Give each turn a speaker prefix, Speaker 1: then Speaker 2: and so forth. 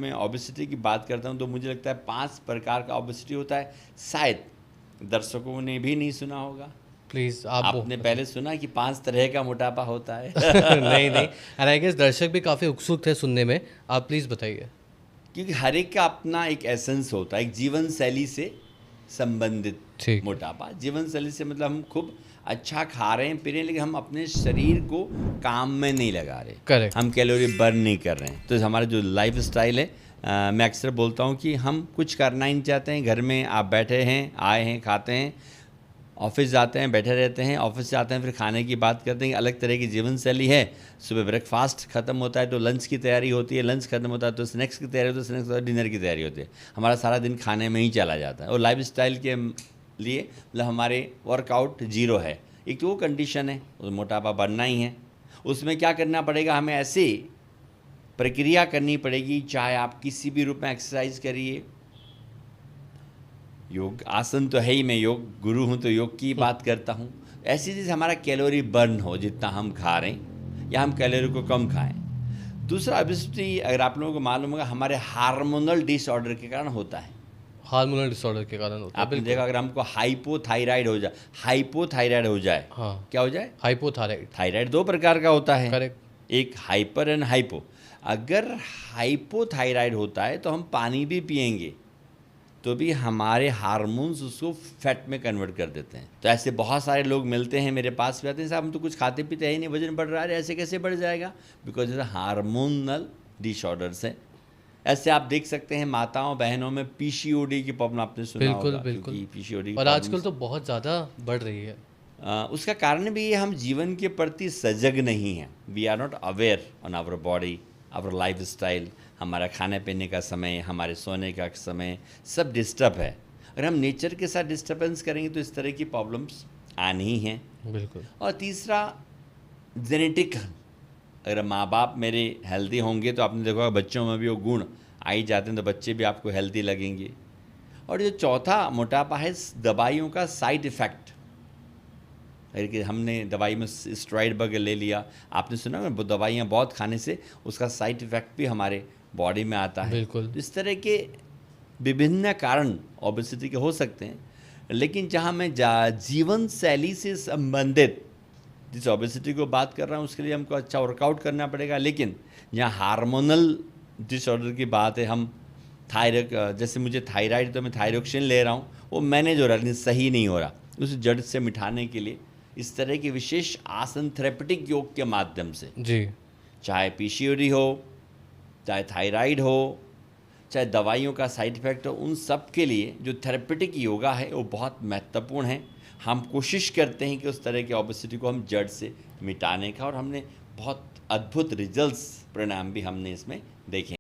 Speaker 1: मैं ओबेसिटी की बात करता हूँ तो मुझे लगता है 5 प्रकार का ओबेसिटी होता है। शायद दर्शकों ने भी नहीं सुना होगा।
Speaker 2: प्लीज़ आप
Speaker 1: आपने पहले सुना कि 5 तरह का मोटापा होता है?
Speaker 2: नहीं नहीं, एंड आई गेस दर्शक भी काफ़ी उत्सुक थे सुनने में, आप प्लीज़ बताइए।
Speaker 1: क्योंकि हर एक का अपना एक एसेंस होता है, एक जीवन शैली से संबंधित
Speaker 2: ठीक।
Speaker 1: मोटापा। जीवन शैली से मतलब हम खूब अच्छा खा रहे हैं पी रहे हैं, लेकिन हम अपने शरीर को काम में नहीं लगा रहे,
Speaker 2: करेक्ट।
Speaker 1: हम कैलोरी बर्न नहीं कर रहे हैं। तो हमारा जो लाइफ स्टाइल है, मैं अक्सर बोलता हूँ कि हम कुछ करना ही नहीं चाहते हैं। घर में आप बैठे हैं, आए हैं, खाते हैं, ऑफिस जाते हैं, बैठे रहते हैं, ऑफिस से आते हैं, फिर खाने की बात करते हैं। अलग तरह की जीवन शैली है। सुबह ब्रेकफास्ट खत्म होता है तो लंच की तैयारी होती है, लंच खत्म होता है तो स्नैक्स की तैयारी होती है, स्नैक्स और डिनर की तैयारी होती है। हमारा सारा दिन खाने में ही चला जाता है। और लाइफ स्टाइल के लिए मतलब हमारे वर्कआउट जीरो है। एक तो वो कंडीशन है, उस मोटापा बढ़ना ही है। उसमें क्या करना पड़ेगा, हमें ऐसी प्रक्रिया करनी पड़ेगी, चाहे आप किसी भी रूप में एक्सरसाइज करिए, योग आसन तो है ही, मैं योग गुरु हूँ तो योग की बात करता हूँ। ऐसी चीज़ हमारा कैलोरी बर्न हो, जितना हम खा रहे हैं, या हम कैलोरी को कम खाएं। दूसरा, ओबेसिटी अगर आप लोगों को मालूम होगा, हमारे हार्मोनल डिसऑर्डर के कारण होता है।
Speaker 2: हार्मोनल डिसऑर्डर के कारण होता है,
Speaker 1: आपने
Speaker 2: बिल्कुल।
Speaker 1: देखा, अगर हमको हाइपोथायराइड हो जाए,
Speaker 2: हाँ,
Speaker 1: क्या हो जाए?
Speaker 2: हाइपोथायराइड।
Speaker 1: थायराइड 2 प्रकार का होता है,
Speaker 2: करेक्ट।
Speaker 1: एक हाइपर एंड हाइपो। अगर हाइपोथायराइड होता है तो हम पानी भी पिएंगे तो भी हमारे हार्मोन्स उसको फैट में कन्वर्ट कर देते हैं। तो ऐसे बहुत सारे लोग मिलते हैं, मेरे पास भी आते हैं, साहब हम तो कुछ खाते पीते हैं ही नहीं, वजन बढ़ रहा है, ऐसे कैसे बढ़ जाएगा? बिकॉज हार्मोनल डिसऑर्डर्स हैं। ऐसे आप देख सकते हैं माताओं बहनों में पीसीओडी की प्रॉब्लम आपने सुना
Speaker 2: बिल्कुल
Speaker 1: होगा,
Speaker 2: बिल्कुल।
Speaker 1: क्योंकि पीसीओडी की
Speaker 2: और
Speaker 1: प्रॉब्लम,
Speaker 2: आजकल तो बहुत ज़्यादा बढ़ रही है।
Speaker 1: उसका कारण भी ये, हम जीवन के प्रति सजग नहीं हैं। We are not aware on our body, our life style. हमारा खाने पीने का समय, हमारे सोने का समय, सब डिस्टर्ब है। अगर हम नेचर के साथ डिस्टर्बेंस करेंगे तो इस तरह की प्रॉब्लम्स आनी ही हैं।
Speaker 2: बिल्कुल।
Speaker 1: और तीसरा, जेनेटिक। अगर माँ बाप मेरे हेल्दी होंगे तो आपने देखा बच्चों में भी वो गुण आ ही जाते हैं, तो बच्चे भी आपको हेल्दी लगेंगे। और जो चौथा मोटापा है, दवाइयों का साइड इफ़ेक्ट। अगर कि हमने दवाई में स्टेरॉइड वगैरह ले लिया, आपने सुना है दवाइयाँ बहुत खाने से उसका साइड इफ़ेक्ट भी हमारे बॉडी में आता है।
Speaker 2: बिल्कुल।
Speaker 1: तो इस तरह के विभिन्न कारण ओबेसिटी के हो सकते हैं। लेकिन जहाँ मैं जीवन शैली से संबंधित जिस ओबेसिटी को बात कर रहा हूँ, उसके लिए हमको अच्छा वर्कआउट करना पड़ेगा। लेकिन जहाँ हार्मोनल डिसऑर्डर की बात है, हम थायराइड, जैसे मुझे थायराइड, तो मैं थायरोक्सिन ले रहा हूँ, वो मैनेज हो रहा है लेकिन सही नहीं हो रहा। उस जड़ से मिटाने के लिए इस तरह के विशेष आसन थेरेपेटिक योग के माध्यम से,
Speaker 2: जी।
Speaker 1: चाहे पीसीओडी हो, चाहे थायराइड हो, चाहे दवाइयों का साइड इफ़ेक्ट हो, उन सब के लिए जो थेरेपेटिक योगा है वो बहुत महत्वपूर्ण है। हम कोशिश करते हैं कि उस तरह के ओबेसिटी को हम जड़ से मिटाने का, और हमने बहुत अद्भुत रिजल्ट्स, परिणाम भी हमने इसमें देखे।